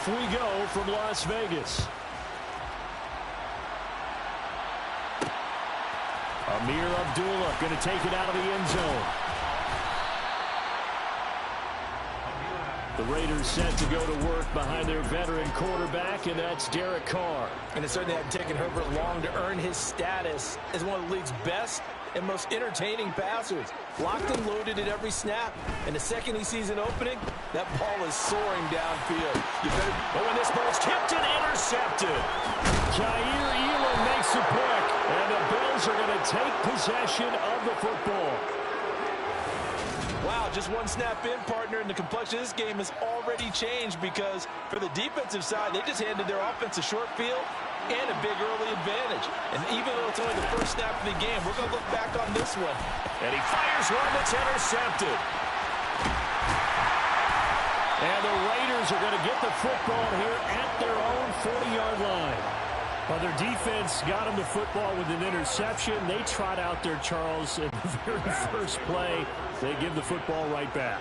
Off we go from Las Vegas. Amir Abdullah going to take it out of the end zone. The Raiders set to go to work behind their veteran quarterback, and that's Derek Carr. And it certainly had taken Herbert long to earn his status as one of the league's best and most entertaining passers. Locked and loaded at every snap. And the second he sees an opening, that ball is soaring downfield. You better... Oh, and this ball's tipped and intercepted. Jair Elam makes a pick, and the Bills are going to take possession of the football. Wow, just one snap in, partner, and the complexion of this game has already changed because for the defensive side, they just handed their offense a short field and a big early advantage. And even though it's only the first snap of the game, we're going to look back on this one. And he fires one that's intercepted. And the Raiders are going to get the football here at their own 40-yard line. Well, their defense got them the football with an interception. They trot out there, Charles, in the very first play. They give the football right back.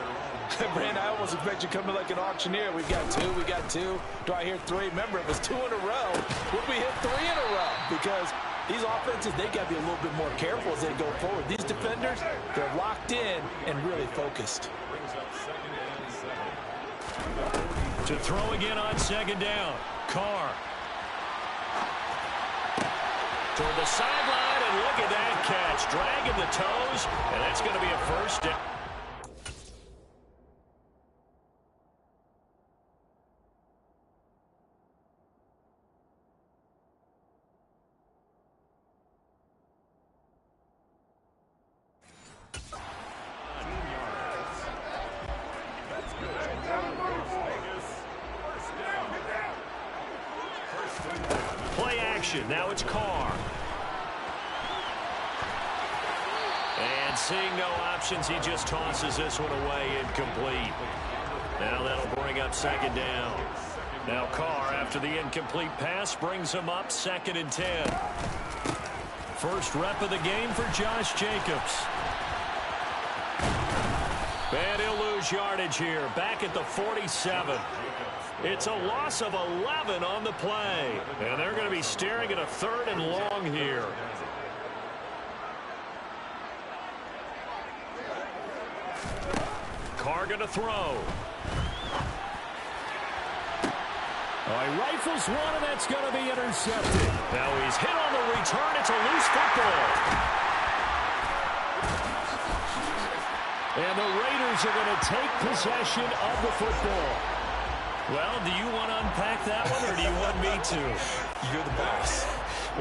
Brand, I almost expect you coming like an auctioneer. We got two. Do I hear three? Remember, it was 2 in a row. Would we hit 3 in a row? Because these offenses, they got to be a little bit more careful as they go forward. These defenders, they're locked in and really focused. To throw again on second down. Carr. Toward the sideline, and look at that catch. Dragging the toes, and that's going to be a first down. Play action. Now it's Carr. And seeing no options, he just tosses this one away, incomplete. Now that'll bring up second down. Now Carr, after the incomplete pass, brings him up 2nd and 10. First rep of the game for Josh Jacobs. And he'll lose yardage here, back at the 47. It's a loss of 11 on the play. And they're going to be staring at a 3rd and long here. Carr going to throw. Oh, he rifles one, and that's going to be intercepted. Now he's hit on the return. It's a loose football. And the Raiders are going to take possession of the football. Well, do you want to unpack that one, or do you want me to? You're the boss.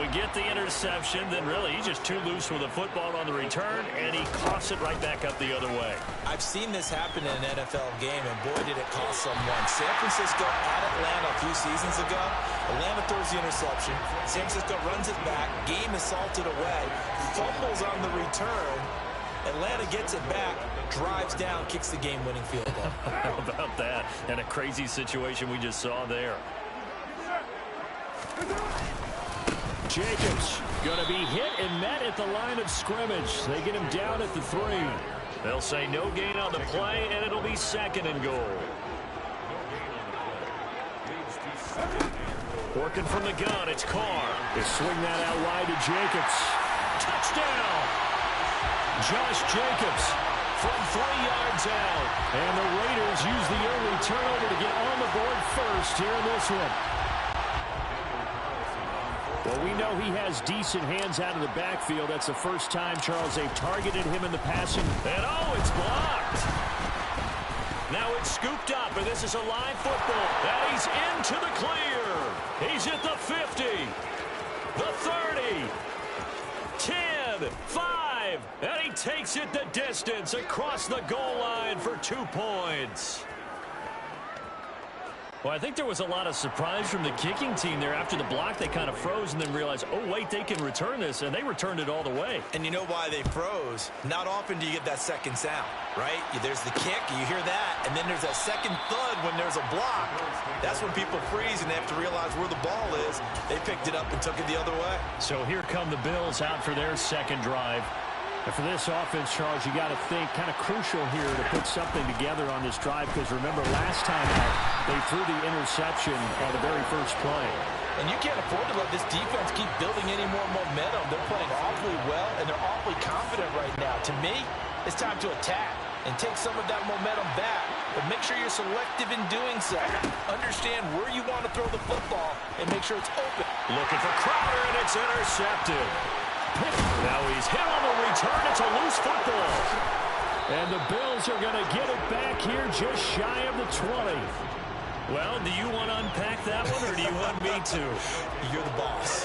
We get the interception, then really he's just too loose with the football on the return, and he coughs it right back up the other way. I've seen this happen in an NFL game, and boy, did it cost someone. San Francisco at Atlanta a few seasons ago. Atlanta throws the interception. San Francisco runs it back. Game is salted away. Fumbles on the return. Atlanta gets it back, drives down, kicks the game-winning field goal. How about that? And a crazy situation we just saw there. Jacobs going to be hit and met at the line of scrimmage. They get him down at the 3. They'll say no gain on the play, and it'll be 2nd and goal. Working from the gun, it's Carr. They swing that out wide to Jacobs. Touchdown! Josh Jacobs from 3 yards out. And the Raiders use the early turnover to get on the board first here in this one. Well, we know he has decent hands out of the backfield. That's the first time, Charles, they've targeted him in the passing. And, oh, it's blocked. Now it's scooped up, and this is a live football. And he's into the clear. He's at the 50, the 30, 10, 5, and he takes it the distance across the goal line for 2 points. Well, I think there was a lot of surprise from the kicking team there. After the block, they kind of froze and then realized, oh, wait, they can return this, and they returned it all the way. And you know why they froze? Not often do you get that second sound, right? There's the kick, you hear that, and then there's that second thud when there's a block. That's when people freeze and they have to realize where the ball is. They picked it up and took it the other way. So here come the Bills out for their second drive. And for this offense, Charles, you got to think kind of crucial here to put something together on this drive, because remember last time out they threw the interception on the very first play. And you can't afford to let this defense keep building any more momentum. They're playing awfully well, and they're awfully confident right now. To me, it's time to attack and take some of that momentum back, but make sure you're selective in doing so. Understand where you want to throw the football and make sure it's open. Looking for Crowder, and it's intercepted. Now he's hit on the return. It's a loose football. And the Bills are going to get it back here just shy of the 20. Well, do you want to unpack that one, or do you want me to? You're the boss.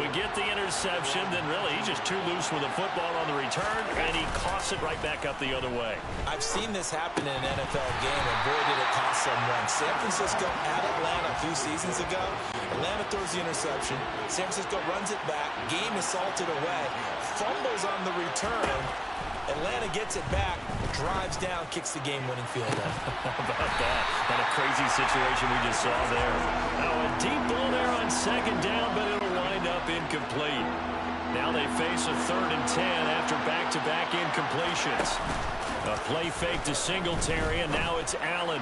We get the interception, then really he's just too loose with the football on the return, and he coughs it right back up the other way. I've seen this happen in an NFL game, and boy, did it cost someone. San Francisco at Atlanta a few seasons ago. Atlanta throws the interception. San Francisco runs it back. Game is salted away. Fumbles on the return. Atlanta gets it back, drives down, kicks the game-winning field goal. How about that? What a crazy situation we just saw there. Now a deep ball there on second down, but it'll wind up incomplete. Now they face a 3rd and 10 after back-to-back incompletions. A play fake to Singletary, and now it's Allen.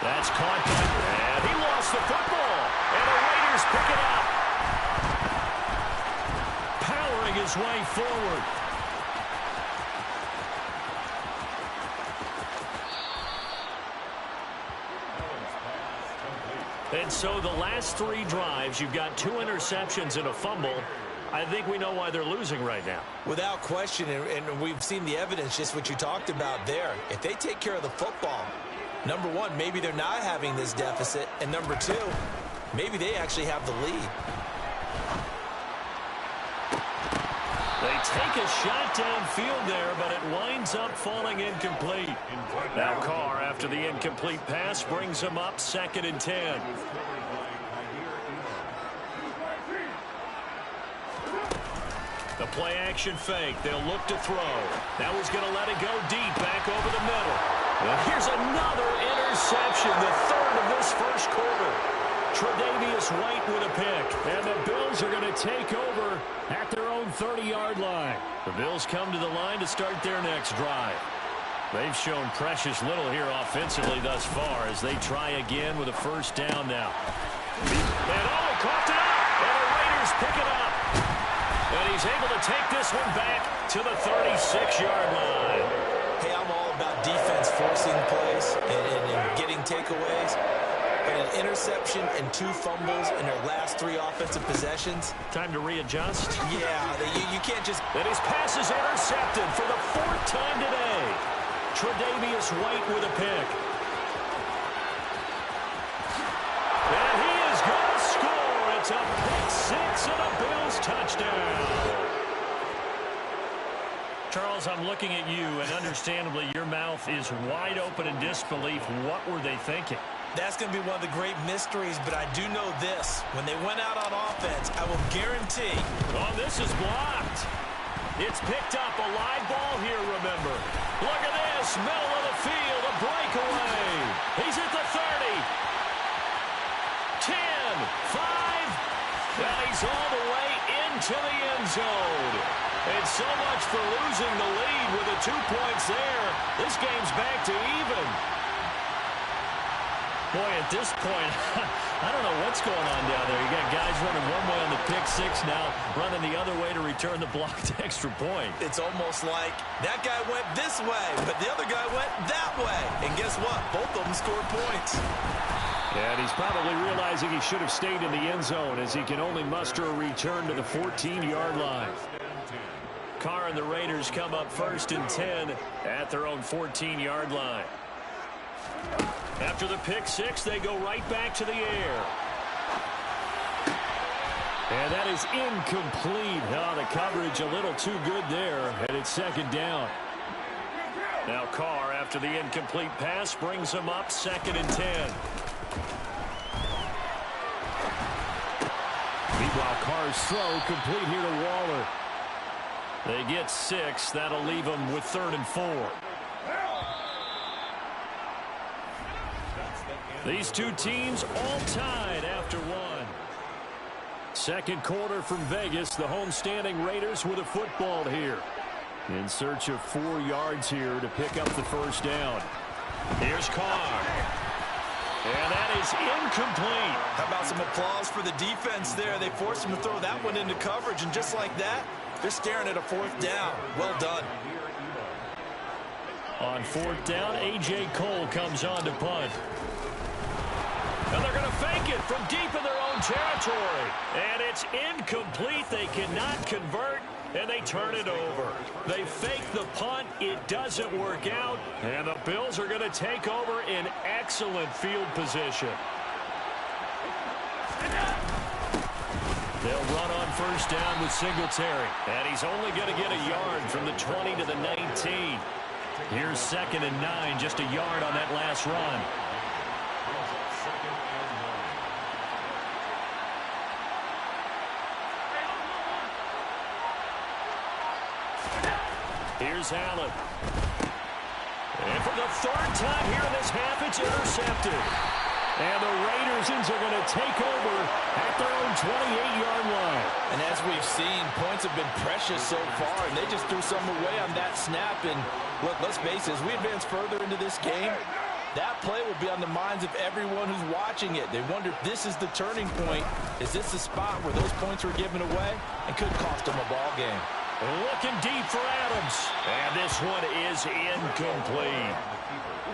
That's caught back, and he lost the football, and the Raiders pick it up. Powering his way forward. And so the last 3 drives, you've got 2 interceptions and a fumble. I think we know why they're losing right now. Without question, and we've seen the evidence, just what you talked about there. If they take care of the football, number one, maybe they're not having this deficit. And number 2, maybe they actually have the lead. They take a shot downfield there, but it winds up falling incomplete. Now Carr, after the incomplete pass, brings him up 2nd and 10. The play action fake. They'll look to throw. Now he's going to let it go deep, back over the middle. Well, here's another interception, the 3rd of this first quarter. Tre'Davious White with a pick. And the Bills are going to take over at their own 30-yard line. The Bills come to the line to start their next drive. They've shown precious little here offensively thus far as they try again with a first down now. And he coughed it up. And the Raiders pick it up. And he's able to take this one back to the 36-yard line. Hey, I'm all about defense forcing plays and getting takeaways. But an interception and 2 fumbles in their last 3 offensive possessions. Time to readjust? Yeah, you can't just... And his pass is intercepted for the 4th time today. Tre'Davious White with a pick. And he is going to score. It's a pick 6 and a Bills touchdown. Charles, I'm looking at you, and understandably your mouth is wide open in disbelief. What were they thinking? That's going to be one of the great mysteries, but I do know this. When they went out on offense, I will guarantee... Oh, this is blocked. It's picked up. A live ball here, remember. Look at this. Middle of the field. A breakaway. He's at the 30. 10, 5. And he's all the way into the end zone. And so much for losing the lead with the 2 points there. This game's back to even. Boy, at this point, I don't know what's going on down there. You got guys running one way on the pick 6 now, running the other way to return the blocked extra point. It's almost like that guy went this way, but the other guy went that way. And guess what? Both of them scored points. And he's probably realizing he should have stayed in the end zone as he can only muster a return to the 14-yard line. Carr and the Raiders come up 1st and 10 at their own 14-yard line. After the pick 6, they go right back to the air. And that is incomplete. Oh, the coverage a little too good there, and it's 2nd down. Now Carr, after the incomplete pass, brings him up 2nd and 10. Meanwhile, Carr's throw complete here to Waller. They get 6. That'll leave them with 3rd and 4. These two teams all tied after 1. Second quarter from Vegas. The homestanding Raiders with a football here. In search of 4 yards here to pick up the first down. Here's Carr. And that is incomplete. How about some applause for the defense there? They forced him to throw that one into coverage, and just like that, they're staring at a 4th down. Well done. On 4th down, A.J. Cole comes on to punt. And they're going to fake it from deep in their own territory. And it's incomplete. They cannot convert, and they turn it over. They fake the punt. It doesn't work out. And the Bills are going to take over in excellent field position. They'll run on first down with Singletary. And he's only going to get a yard from the 20 to the 19. Here's 2nd and 9, just a yard on that last run. Here's Allen. And for the 3rd time here in this half, it's intercepted. And the Raiders are going to take over at their own 28-yard line. And as we've seen, points have been precious so far, and they just threw some away on that snap. And look, let's face it, as we advance further into this game, that play will be on the minds of everyone who's watching it. They wonder if this is the turning point. Is this the spot where those points were given away and could cost them a ball game? Looking deep for Adams. And this one is incomplete.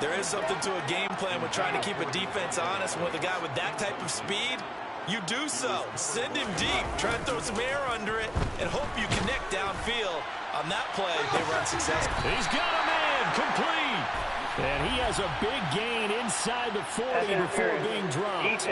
There is something to a game plan with trying to keep a defense honest. With a guy with that type of speed, you do so. Send him deep. Try to throw some air under it and hope you connect downfield. On that play, they were unsuccessful. He's got a man. Complete. And he has a big gain inside the 40 before being dropped.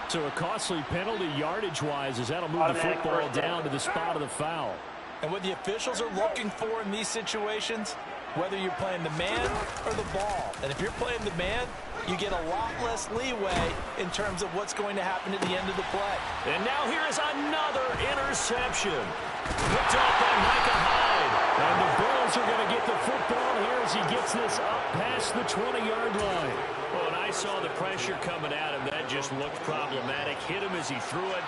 So a costly penalty yardage-wise as that'll move the football down to the spot of the foul. And what the officials are looking for in these situations, whether you're playing the man or the ball. And if you're playing the man, you get a lot less leeway in terms of what's going to happen at the end of the play. And now here is another interception. Picked off by Micah Hyde. And the Bills are going to get the football here as he gets this up past the 20-yard line. Well, when I saw the pressure coming at him, that just looked problematic. Hit him as he threw it.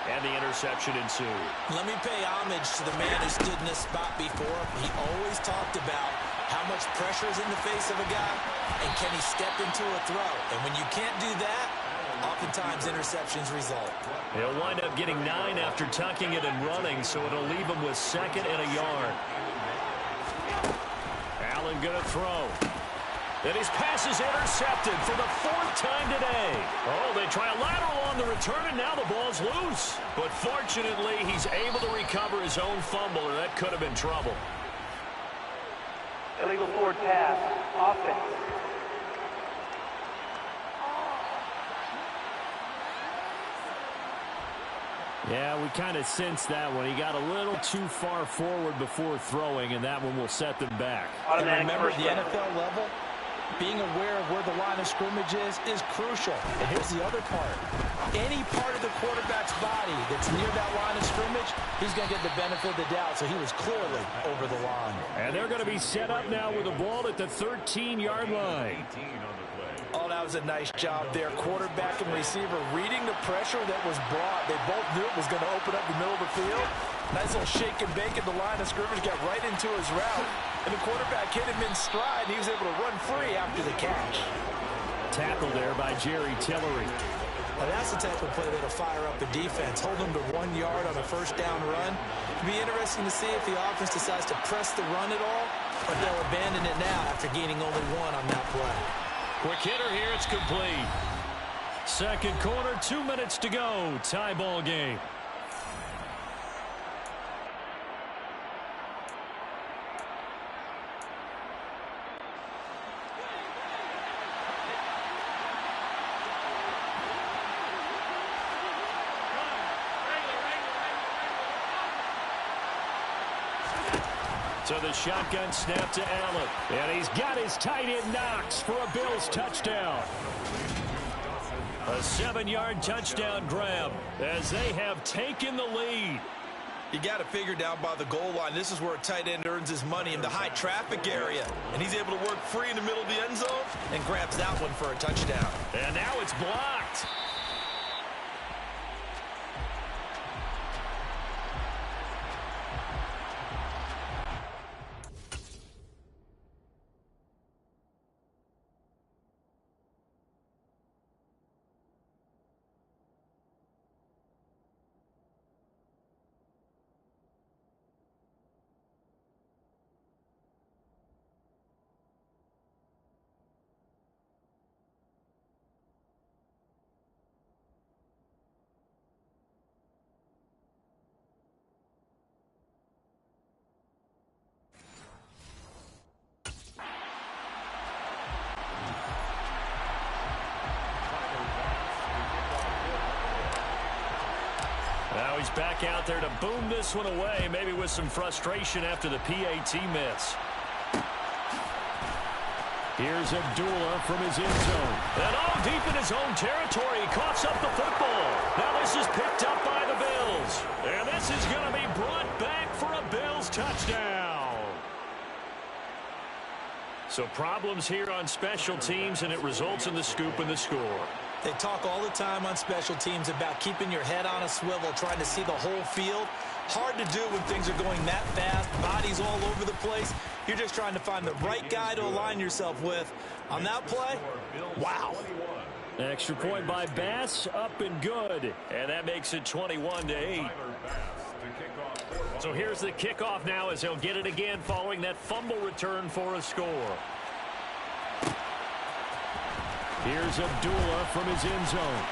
And the interception ensued. Let me pay homage to the man who stood in this spot before. He always talked about how much pressure is in the face of a guy, and can he step into a throw. And when you can't do that, oftentimes interceptions result. He'll wind up getting 9 after tucking it and running, so it'll leave him with 2nd and a yard. Allen going to throw. And his pass is intercepted for the 4th time today. Oh, they try a lateral on the return, and now the ball's loose. But fortunately, he's able to recover his own fumble, or that could have been trouble. Illegal forward pass. Offense. Yeah, we kind of sensed that one. He got a little too far forward before throwing, and that one will set them back. And remember, at the NFL level, being aware of where the line of scrimmage is crucial. And here's the other part. Any part of the quarterback's body that's near that line of scrimmage, he's going to get the benefit of the doubt. So he was clearly over the line. And they're going to be set up now with the ball at the 13-yard line. Oh, that was a nice job there. Quarterback and receiver reading the pressure that was brought. They both knew it was going to open up the middle of the field. Nice little shake and bake at the line of scrimmage, got right into his route. And the quarterback hit him in stride, and he was able to run free after the catch. Tackle there by Jerry Tillery. Now that's the type of play that'll fire up the defense. Hold them to 1 yard on a first down run. It'll be interesting to see if the offense decides to press the run at all, or they'll abandon it now after gaining only 1 on that play. Quick hitter here, it's complete. Second quarter, 2 minutes to go. Tie ball game. So the shotgun snap to Allen. And he's got his tight end Knox for a Bills touchdown. A 7-yard touchdown grab as they have taken the lead. You got to figure down by the goal line. This is where a tight end earns his money, in the high traffic area. And he's able to work free in the middle of the end zone and grabs that one for a touchdown. And now it's blocked. he's back out there to boom this one away, maybe with some frustration after the PAT miss. Here's Abdullah from his end zone. And deep in his own territory, he coughs up the football. Now this is picked up by the Bills. And this is going to be brought back for a Bills touchdown. So problems here on special teams, and it results in the scoop and the score. They talk all the time on special teams about keeping your head on a swivel, trying to see the whole field. Hard to do when things are going that fast, bodies all over the place. You're just trying to find the right guy to align yourself with. On that play, wow. Extra point by Bass, up and good. And that makes it 21-8. So here's the kickoff now as he'll get it again following that fumble return for a score. Here's Abdullah from his end zone.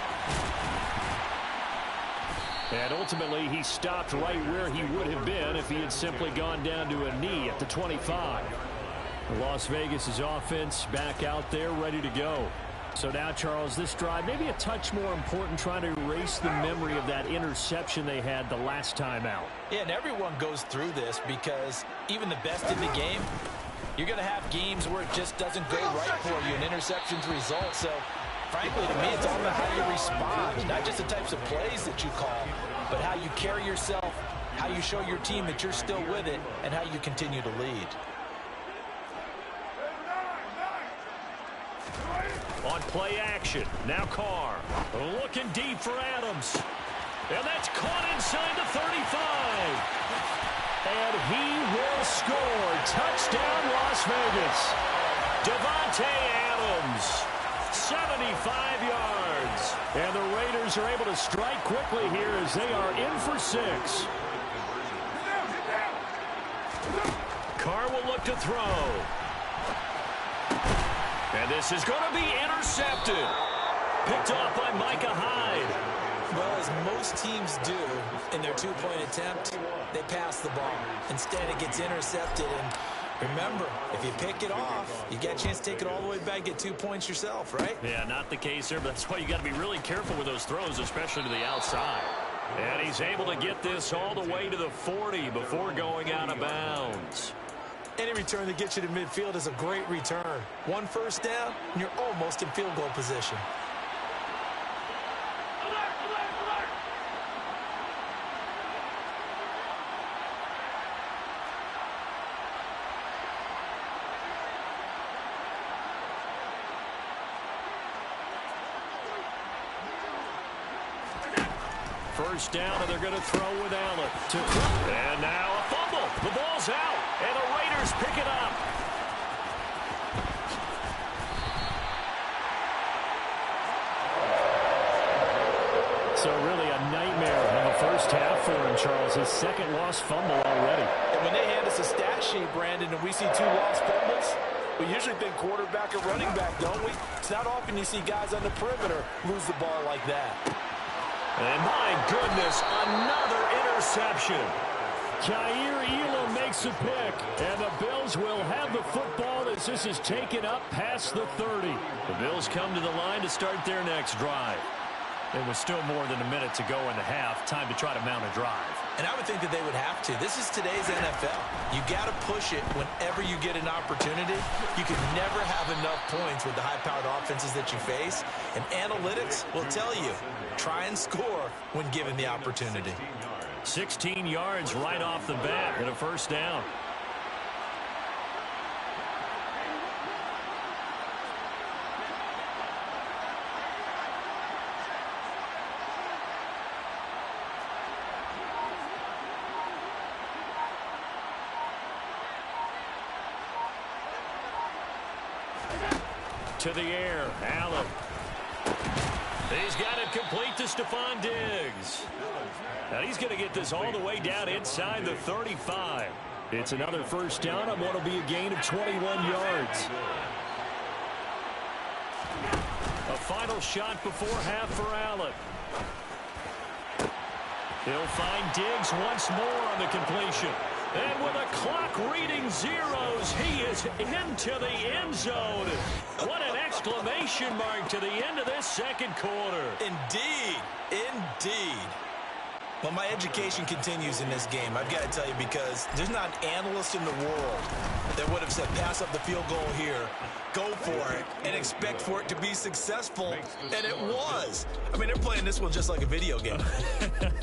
And ultimately, he stopped right where he would have been if he had simply gone down to a knee at the 25. Las Vegas' offense back out there ready to go. So now, Charles, this drive maybe a touch more important, trying to erase the memory of that interception they had the last time out. Yeah, and everyone goes through this because even the best in the game, you're going to have games where it just doesn't go right for you, and interceptions result. So, frankly, to me, it's all about how you respond, not just the types of plays that you call, but how you carry yourself, how you show your team that you're still with it, and how you continue to lead. On play action, now Carr. Looking deep for Adams. And that's caught inside the 35. And he will score. Touchdown, Las Vegas. Devontae Adams, 75 yards. And the Raiders are able to strike quickly here as they are in for 6. Carr will look to throw. And this is going to be intercepted. Picked off by Micah Hyde. Well, as most teams do in their two-point attempt, they pass the ball. Instead, it gets intercepted. And remember, if you pick it off, you get a chance to take it all the way back, get 2 points yourself, right? Yeah, not the case here, but that's why you got to be really careful with those throws, especially to the outside. And he's able to get this all the way to the 40 before going out of bounds. Any return that gets you to midfield is a great return. One first down, and you're almost in field goal position. First down, and they're going to throw with Allen. And now a fumble. The ball's out, and the Raiders pick it up. So really a nightmare in the first half for him, Charles. His second lost fumble already. And when they hand us a stat sheet, Brandon, and we see 2 lost fumbles, we usually think quarterback or running back, don't we? It's not often you see guys on the perimeter lose the ball like that. And my goodness, another interception. Jair Elam makes a pick, and the Bills will have the football as this is taken up past the 30. The Bills come to the line to start their next drive. There was still more than a minute to go in the half. Time to try to mount a drive. And I would think that they would have to. This is today's NFL. You got to push it whenever you get an opportunity. You can never have enough points with the high-powered offenses that you face. And analytics will tell you, try and score when given the opportunity. 16 yards right off the bat and a first down. To the air, Allen. He's got it complete to Stephon Diggs. Now he's going to get this all the way down inside the 35. It's another first down on what will be a gain of 21 yards. A final shot before half for Allen. He'll find Diggs once more on the completion. And with a clock reading zeros, he is into the end zone. What an exclamation mark to the end of this second quarter. Indeed. Indeed. Well, my education continues in this game, I've got to tell you, because there's not an analyst in the world that would have said pass up the field goal here, go for it, and expect for it to be successful, and it was. I mean, they're playing this one just like a video game.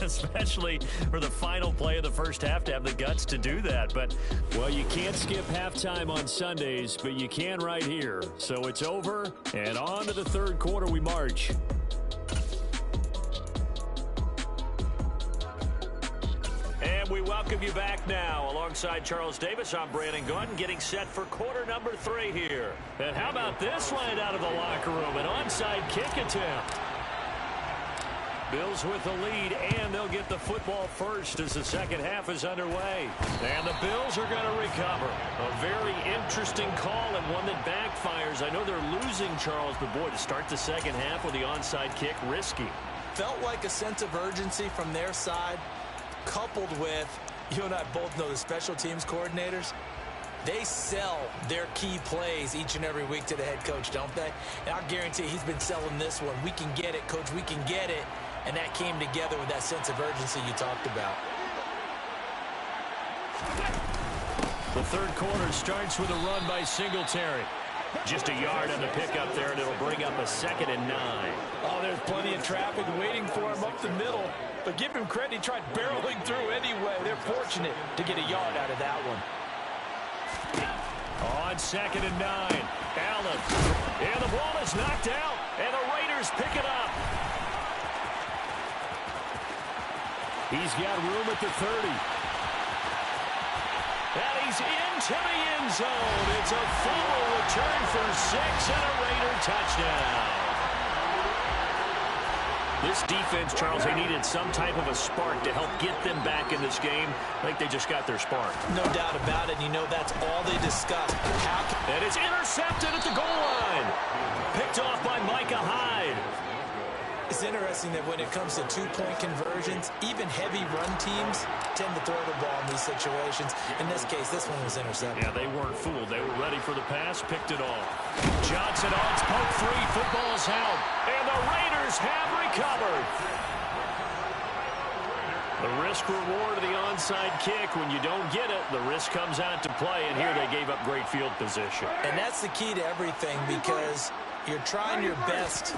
Especially for the final play of the first half to have the guts to do that. But, well, you can't skip halftime on Sundays, but you can right here. So it's over, and on to the third quarter we march. And we welcome you back now. Alongside Charles Davis, I'm Brandon Gaudin, getting set for quarter number 3 here. And how about this line out of the locker room? An onside kick attempt. Bills with the lead, and they'll get the football first as the second half is underway. And the Bills are going to recover. A very interesting call and one that backfires. I know they're losing, Charles, but boy, to start the second half with the onside kick, risky. Felt like a sense of urgency from their side, coupled with, you and I both know the special teams coordinators, they sell their key plays each and every week to the head coach, don't they? And I'll guarantee he's been selling this one. We can get it, coach, we can get it. And that came together with that sense of urgency you talked about. The third quarter starts with a run by Singletary. Just a yard on the pickup there, and it'll bring up a 2nd and 9. Oh, there's plenty of traffic waiting for him up the middle. But give him credit, he tried barreling through anyway. They're fortunate to get a yard out of that one. On 2nd and 9, Allen. And the ball is knocked out, and the Raiders pick it up. He's got room at the 30. And he's into the end zone. It's a full return for 6 and a Raider touchdown. This defense, Charles, they needed some type of a spark to help get them back in this game. I think they just got their spark. No doubt about it. You know, that's all they discussed. And it's intercepted at the goal line. Picked off by Micah Hyde. It's interesting that when it comes to two-point conversions, even heavy run teams tend to throw the ball in these situations. In this case, this one was intercepted. Yeah, they weren't fooled. They were ready for the pass, picked it off. Johnson on poke 3, football's held, and the Raiders have recovered. The risk-reward of the onside kick. When you don't get it, the risk comes out to play, and here they gave up great field position. And that's the key to everything, because you're trying your best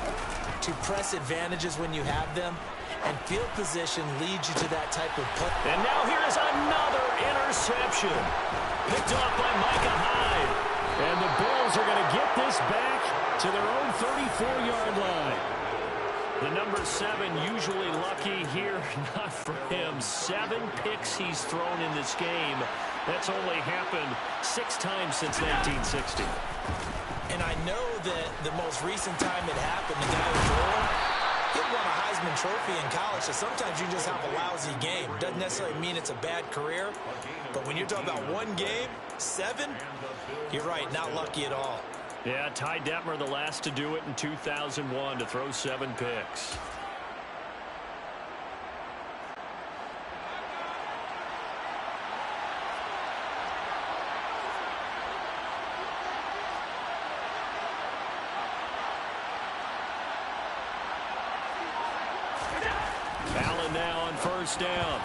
to press advantages when you have them, and field position leads you to that type of play. And now here is another interception. Picked off by Micah Hyde. And the Bills are going to get this back to their own 34-yard line. The number 7 usually lucky here, not for him. 7 picks he's thrown in this game. That's only happened 6 times since 1960. And I know that the most recent time it happened, the guy who threw he won a Heisman Trophy in college, so sometimes you just have a lousy game. Doesn't necessarily mean it's a bad career, but when you're talking about one game, 7, you're right, not lucky at all. Yeah, Ty Detmer, the last to do it in 2001, to throw 7 picks. Allen now on first down.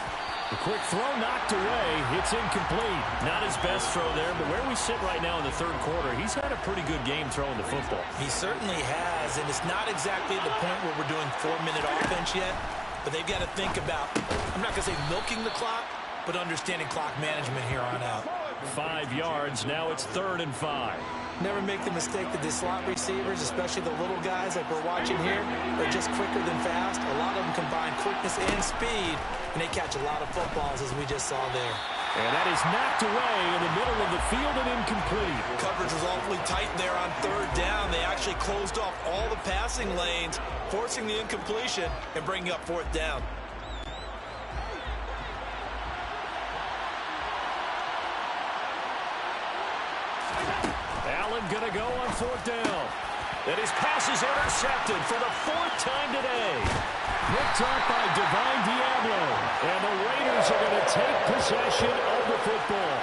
The quick throw knocked away. It's incomplete. Not his best throw there, but where we sit right now in the third quarter, he's had a pretty good game throwing the football. He certainly has, and it's not exactly the point where we're doing 4-minute offense yet, but they've got to think about, I'm not going to say milking the clock, but understanding clock management here on out. 5 yards. Now it's 3rd and 5. Never make the mistake that the slot receivers, especially the little guys like we're watching here, are just quicker than fast. A lot of them combine quickness and speed, and they catch a lot of footballs, as we just saw there. And that is knocked away in the middle of the field and incomplete. Coverage was awfully tight there on 3rd down. They actually closed off all the passing lanes, forcing the incompletion and bringing up 4th down. Allen gonna go on 4th down. And his pass is intercepted for the 4th time today. Picked up by Divine Diablo. And the Raiders are going to take possession of the football.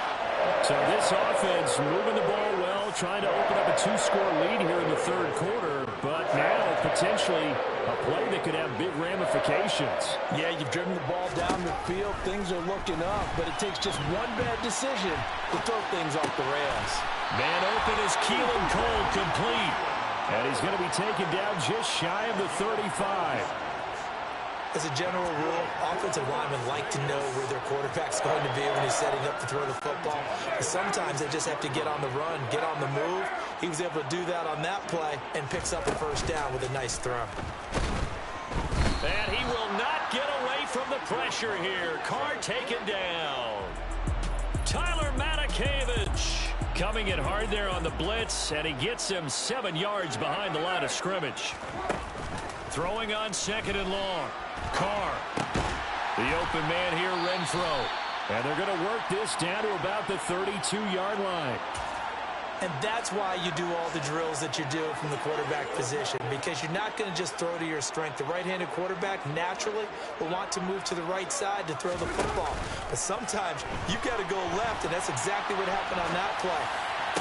So this offense moving the ball well, trying to open up a 2-score lead here in the third quarter, but now potentially a play that could have big ramifications. Yeah, you've driven the ball down the field. Things are looking up, but it takes just one bad decision to throw things off the rails. Man open is Keelan Cole, complete. And he's going to be taken down just shy of the 35. As a general rule, offensive linemen like to know where their quarterback's going to be when he's setting up to throw the football. But sometimes they just have to get on the run, get on the move. He was able to do that on that play and picks up a first down with a nice throw. And he will not get away from the pressure here. Carr taken down. Tyler Matakevich coming in hard there on the blitz, and he gets him 7 yards behind the line of scrimmage. Throwing on 2nd and long. Carr. The open man here, Renfro. And they're going to work this down to about the 32-yard line. And that's why you do all the drills that you do from the quarterback position, because you're not going to just throw to your strength. The right-handed quarterback naturally will want to move to the right side to throw the football. But sometimes you've got to go left, and that's exactly what happened on that play.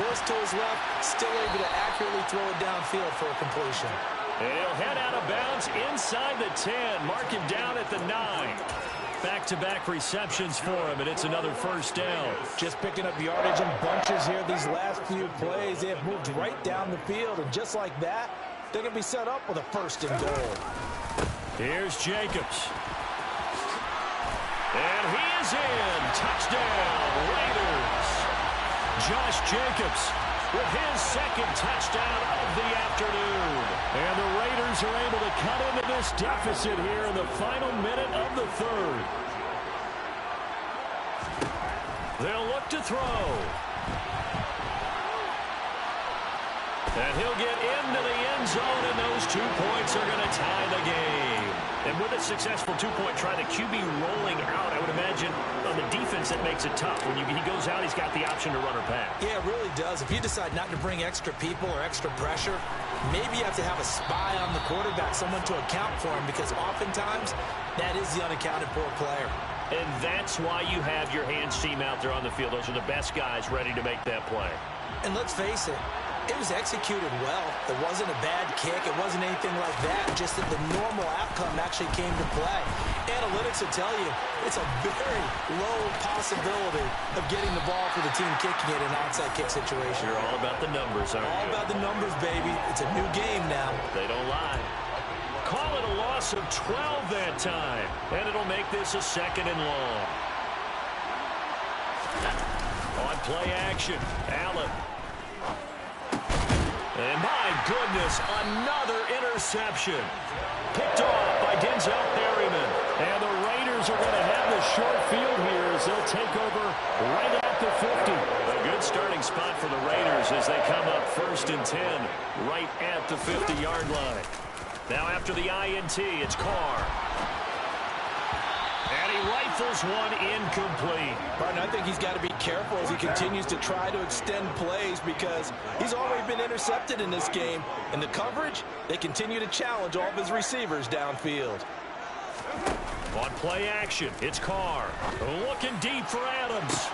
Forced to his left, still able to accurately throw it downfield for a completion. And he'll head out of bounds inside the 10. Mark him down at the 9. Back-to-back receptions for him, and it's another first down. Just picking up yardage in bunches here these last few plays. They have moved right down the field, and just like that, they're going to be set up with a 1st and goal. Here's Jacobs. And he is in. Touchdown, Raiders. Josh Jacobs with his 2nd touchdown of the afternoon. And the Raiders are able to cut into this deficit here in the final minute of the 3rd. They'll look to throw. And he'll get into the end zone, and those 2 points are going to tie the game. And with a successful 2-point try, the QB rolling out, I would imagine on the defense that makes it tough. When he goes out, he's got the option to run or pass. Yeah, it really does. If you decide not to bring extra people or extra pressure, maybe you have to have a spy on the quarterback, someone to account for him, because oftentimes that is the unaccounted for player. And that's why you have your hands team out there on the field. Those are the best guys ready to make that play. And let's face it, it was executed well. It wasn't a bad kick. It wasn't anything like that. Just that the normal outcome actually came to play. Analytics will tell you it's a very low possibility of getting the ball for the team kicking it in an onside kick situation. You're all about the numbers, aren't you? All about the numbers, baby. It's a new game now. They don't lie. Call it a loss of 12 that time. And it'll make this a 2nd and long. On play action, Allen. And my goodness, another interception. Picked off by Denzel Perryman. And the Raiders are going to have the short field here as they'll take over right at the 50. A good starting spot for the Raiders as they come up 1st and 10 right at the 50-yard line. Now after the INT, it's Carr. And he rifles one incomplete. Partner, I think he's got to be careful as he continues to try to extend plays, because he's already been intercepted in this game. And the coverage, they continue to challenge all of his receivers downfield. On play action, it's Carr. Looking deep for Adams.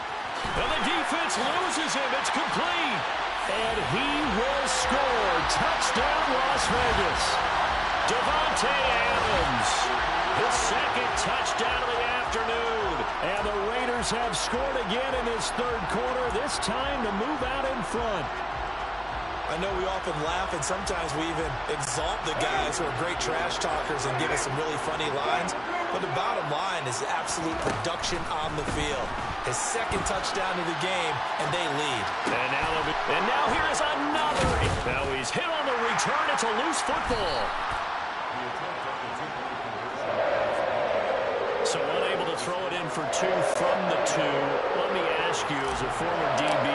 And the defense loses him. It's complete. And he will score. Touchdown, Las Vegas. Devontae Adams. His 2nd touchdown of the afternoon. And the Raiders have scored again in this 3rd quarter, this time to move out in front. I know we often laugh, and sometimes we even exalt the guys who are great trash talkers and give us some really funny lines. But the bottom line is absolute production on the field. His 2nd touchdown of the game, and they lead. And now here is another. Now he's hit on the return. It's a loose football. So unable to throw it in for 2 from the 2. Let me ask you, as a former DB,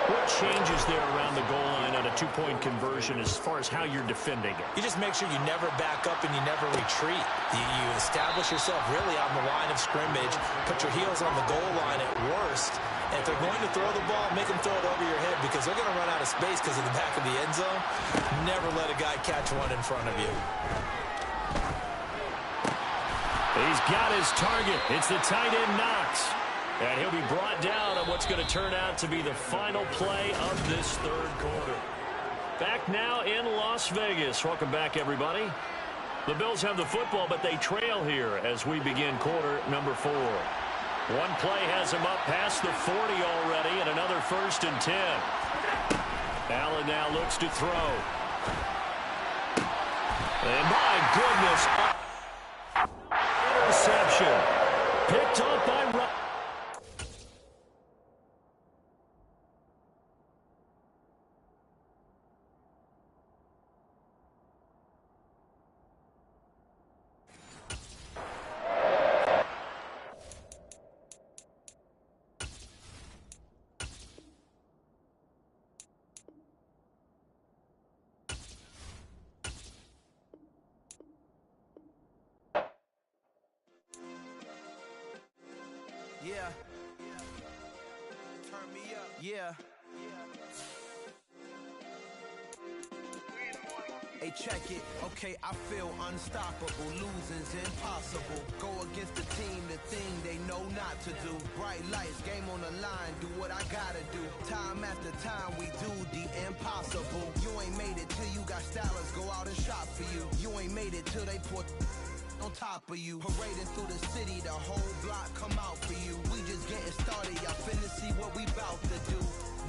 what changes there around the goal line on a 2-point conversion as far as how you're defending it? You just make sure you never back up and you never retreat. You establish yourself really on the line of scrimmage, put your heels on the goal line at worst. And if they're going to throw the ball, make them throw it over your head, because they're going to run out of space because of the back of the end zone. Never let a guy catch one in front of you. He's got his target. It's the tight end, Knox. And he'll be brought down on what's going to turn out to be the final play of this third quarter. Back now in Las Vegas. Welcome back, everybody. The Bills have the football, but they trail here as we begin quarter number 4. One play has them up past the 40 already, and another 1st and 10. Allen now looks to throw. And my goodness, interception. Picked up by Russ. Yeah. Turn me up. Yeah. Hey, check it. Okay, I feel unstoppable. Losing's impossible. Go against the team, the thing they know not to do. Bright lights, game on the line. Do what I gotta do. Time after time, we do the impossible. You ain't made it till you got stylers go out and shop for you. You ain't made it till they put on top of you. Parading through the city, the whole block come out for you. We just getting started, y'all finna see what we bout to do.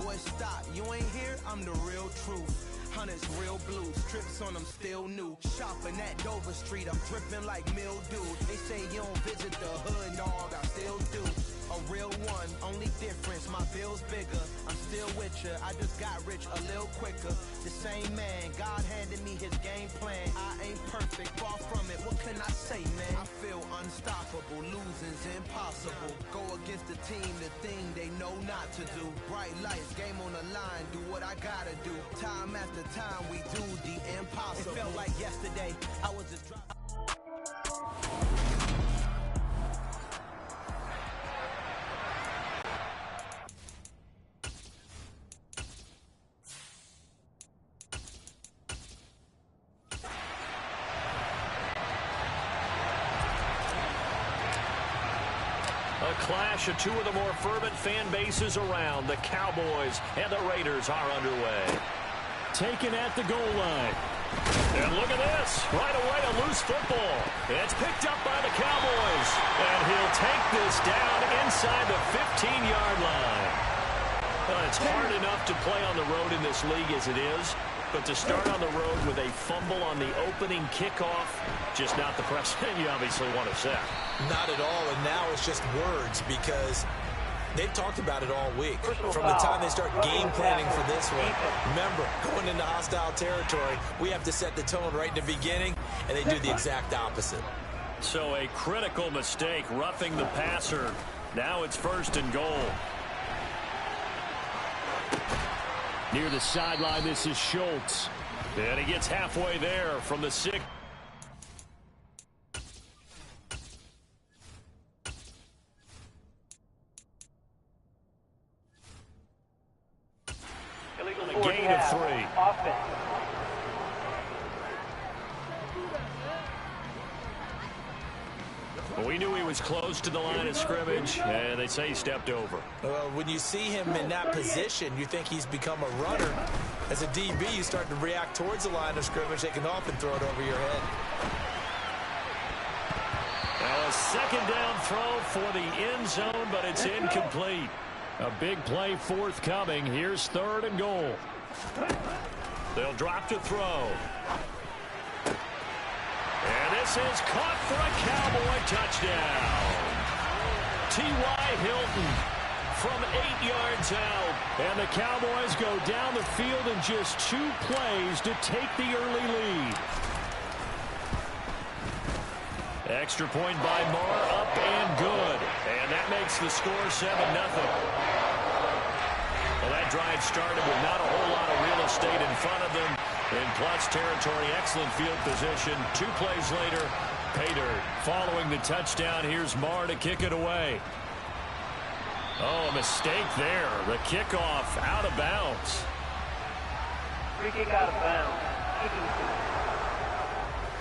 Boy, stop, you ain't here, I'm the real truth. Hunters real blue, strips on them still new. Shopping at Dover Street, I'm dripping like mildew. They say you don't visit the hood, dog, I still do. A real one, only difference, my bill's bigger. I'm still with ya, I just got rich a little quicker. The same man, God handed me his game plan. I ain't perfect, far from it, what can I say, man? I feel unstoppable, losing's impossible. Go against the team, the thing they know not to do. Bright lights, game on the line, do what I gotta do. Time after time, we do the impossible. It felt like yesterday, I was just driving. A clash of two of the more fervent fan bases around. The Cowboys and the Raiders are underway. Taken at the goal line. And look at this. Right away, a loose football. It's picked up by the Cowboys. And he'll take this down inside the 15-yard line. Well, it's hard enough to play on the road in this league as it is. But to start on the road with a fumble on the opening kickoff, just not the precedent you obviously want to set. Not at all, and now it's just words because they've talked about it all week. From the time they start game planning for this one, remember, going into hostile territory, we have to set the tone right in the beginning, and they do the exact opposite. So a critical mistake, roughing the passer. Now it's 1st and goal. Near the sideline, this is Schultz. And he gets halfway there from the 6. A gain of 3. Offense. We knew he was close to the line of scrimmage, and they say he stepped over. Well, when you see him in that position, you think he's become a runner. As a DB, you start to react towards the line of scrimmage. They can often throw it over your head. Now a 2nd down throw for the end zone, but it's incomplete. A big play forthcoming. Here's 3rd and goal. They'll drop to throw. And this is caught for a Cowboy touchdown. T.Y. Hilton from 8 yards out. And the Cowboys go down the field in just 2 plays to take the early lead. Extra point by Marr, up and good. And that makes the score 7-0. Well, that drive started with not a whole lot of real estate in front of them. In plus territory, excellent field position. 2 plays later, pay dirt. Following the touchdown, here's Marr to kick it away. Oh, a mistake there. The kickoff out of bounds. Free kick out of bounds.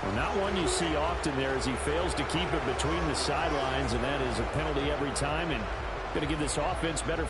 Well, not one you see often there as he fails to keep it between the sidelines, and that is a penalty every time. And Going to give this offense better